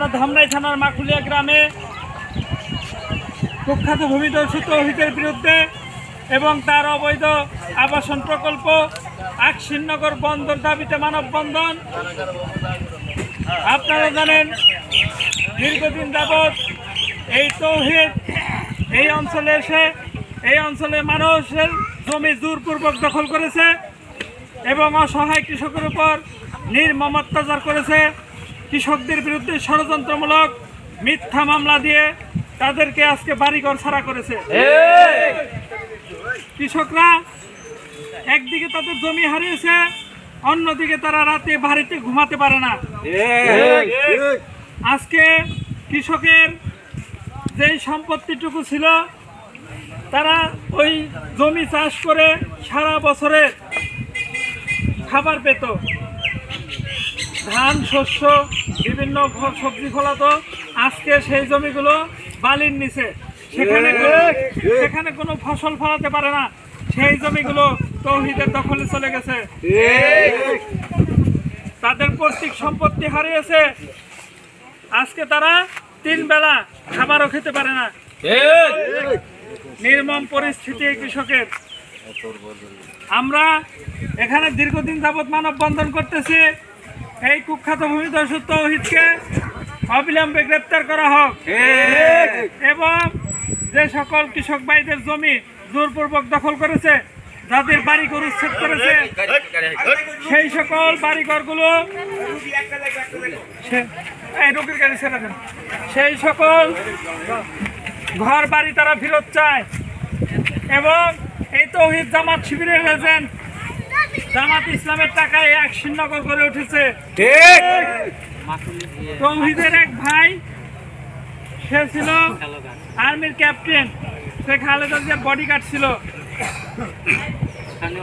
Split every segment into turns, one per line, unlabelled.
আমরা ধামরাই থানার মাকুলিয়া গ্রামে কুখ্যাত ভূমিদস্যু তৌহিদের বিরুদ্ধে এবং তার অবৈধ আবাসন প্রকল্প আকশিনগর বন্দর দাবিতে মানববন্ধন। আপনারা জানেন দীর্ঘদিন যাবৎ এই তৌহিদ এই অঞ্চলে এসে এই অঞ্চলে মানুষের জমি জোরপূর্বক দখল করেছে এবং অসহায় কৃষকের উপর নির্মম অত্যাচার করেছে। কৃষকদের বিরুদ্ধে ষড়যন্ত্রমূলক মিথ্যা মামলা দিয়ে তাদেরকে আজকে বাড়িঘর ছাড়া করেছে। কৃষকরা একদিকে তাদের জমি হারিয়েছে, অন্যদিকে তারা রাতে বাড়িতে ঘুমাতে পারে না। আজকে কৃষকের যেই সম্পত্তিটুকু ছিল তারা ওই জমি চাষ করে সারা বছরে খাবার পেত, ধান শস্য বিভিন্ন সবজি ফলাতো। আজকে সেই জমিগুলো বালির নিচে, সেখানে কোনো ফসল ফলাতে পারে না। সেই জমিগুলো তৌহিদের দখলে চলে গেছে, তাদের পৈতৃক সম্পত্তি হারিয়েছে। আজকে তারা 3 বেলা খাবারও খেতে পারে না। নির্মম পরিস্থিতি কৃষকের। আমরা এখানে দীর্ঘদিন যাবৎ মানববন্ধন করতেছি, এই কুখ্যাত ভূমিদস্যু তৌহিদকে অবিলম্বে গ্রেপ্তার করা হোক এবং যে সকল কৃষক ভাইদের জমি জোরপূর্বক দখল করেছে, যাদের বাড়িঘর উচ্ছেদ করেছে, সেই সকল বাড়িঘরগুলো সেই সকল ঘর বাড়ি তারা ফেরত চায়। এবং এই তৌহিদ জামাত শিবিরের এজেন্ট, জামাত ইসলামের টাকায় আকশিনগর গড়ে উঠেছে। তৌহিদের এক ভাই, সে ছিল আর্মির ক্যাপ্টেন, সে খালেদা জিয়ার বডিগার্ড ছিল,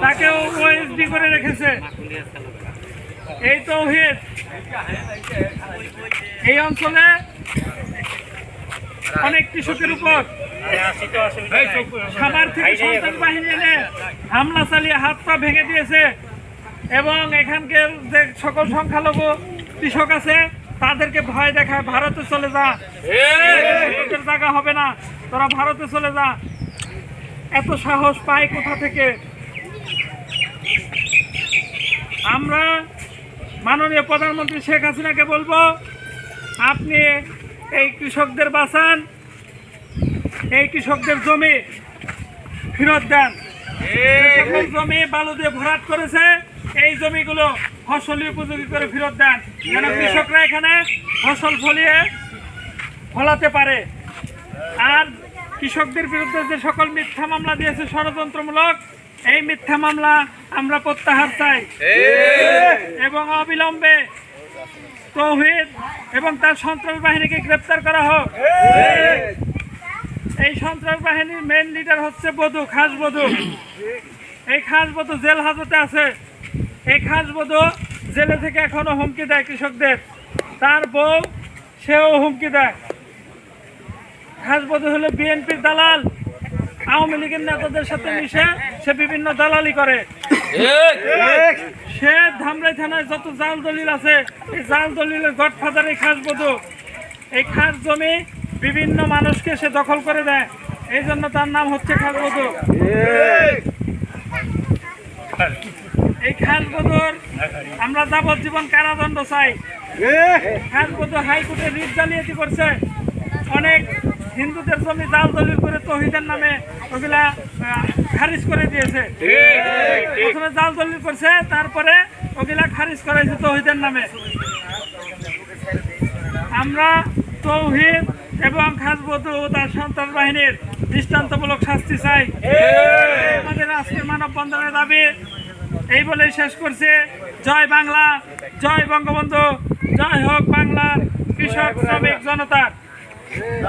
তাকেও ওএসডি করে রেখেছে। এই তৌহিদ এই অঞ্চলে অনেক কৃষকের উপর সাভার থেকে সন্ত্রাস বাহিনী এনে হামলা চালিয়ে হাত পা ভেঙে দিয়েছে এবং এখানকার যে সকল সংখ্যালঘু কৃষক আছে তাদেরকে ভয় দেখায়, ভারতে চলে যা, জায়গা হবে না, তোরা ভারতে চলে যা। এত সাহস পায় কোথা থেকে? আমরা মাননীয় প্রধানমন্ত্রী শেখ হাসিনাকে বলবো, আপনি এই কৃষকদের বাঁচান, এই কৃষকদের জমি ফেরত দেন। জমি বালু দিয়ে ভরাট করেছে, এই জমিগুলো ফসলি উপযোগী করে ফেরত দেন, যেন কৃষকরা এখানে ফসল ফলাতে পারে। আর কৃষকদের বিরুদ্ধে যে সকল মিথ্যা মামলা দিয়েছে ষড়যন্ত্রমূলক, এই মিথ্যা মামলা আমরা প্রত্যাহার চাই এবং অবিলম্বে তৌহিদ এবং তার সন্ত্রাস বাহিনীকে গ্রেপ্তার করা হোক। এই সন্ত্রাস বাহিনীর মেন লিডার হচ্ছে বধু, খাস বধু। এই খাস বধু জেল হাজতে আছে। এই খাস বধু জেলে থেকে এখনো হুমকি দেয় কৃষকদের, তার বউ সেও হুমকি দেয়। খাস বধু হলো বিএনপির দালাল, আওয়ামী লীগের নেতাদের সাথে মিশে সে বিভিন্ন দালালি করে। সে ধামরাই থানায় যত জাল দলিল আছে, এই জাল দলিলের গডফাদার এই খাস বধু। এই খাস জমি বিভিন্ন মানুষকে সে দখল করে দেয়, এই জন্য তার নাম হচ্ছে খাস বধু। এই খাস বধুর আমরা যাবজ্জীবন কারাদণ্ড চাই। খাস বধু হাইকোর্টে রিট জালিয়াতি করছে, অনেক হিন্দুদের জমি জাল দলিল করে তৌহিদের নামে ওগুলা খারিজ করে দিয়েছে। প্রথমে জাল দলিল করছে, তারপরে ওগুলা খারিজ করেছে তৌহিদের নামে। আমরা তৌহিদ এবং খাস বধু ও তার সন্ত্রাস বাহিনীর দৃষ্টান্তমূলক শাস্তি চাই। আমাদের আজকের মানববন্ধনের দাবি এই বলেই শেষ করছে। জয় বাংলা, জয় বঙ্গবন্ধু, জয় হোক বাংলার কৃষক শ্রমিক জনতা।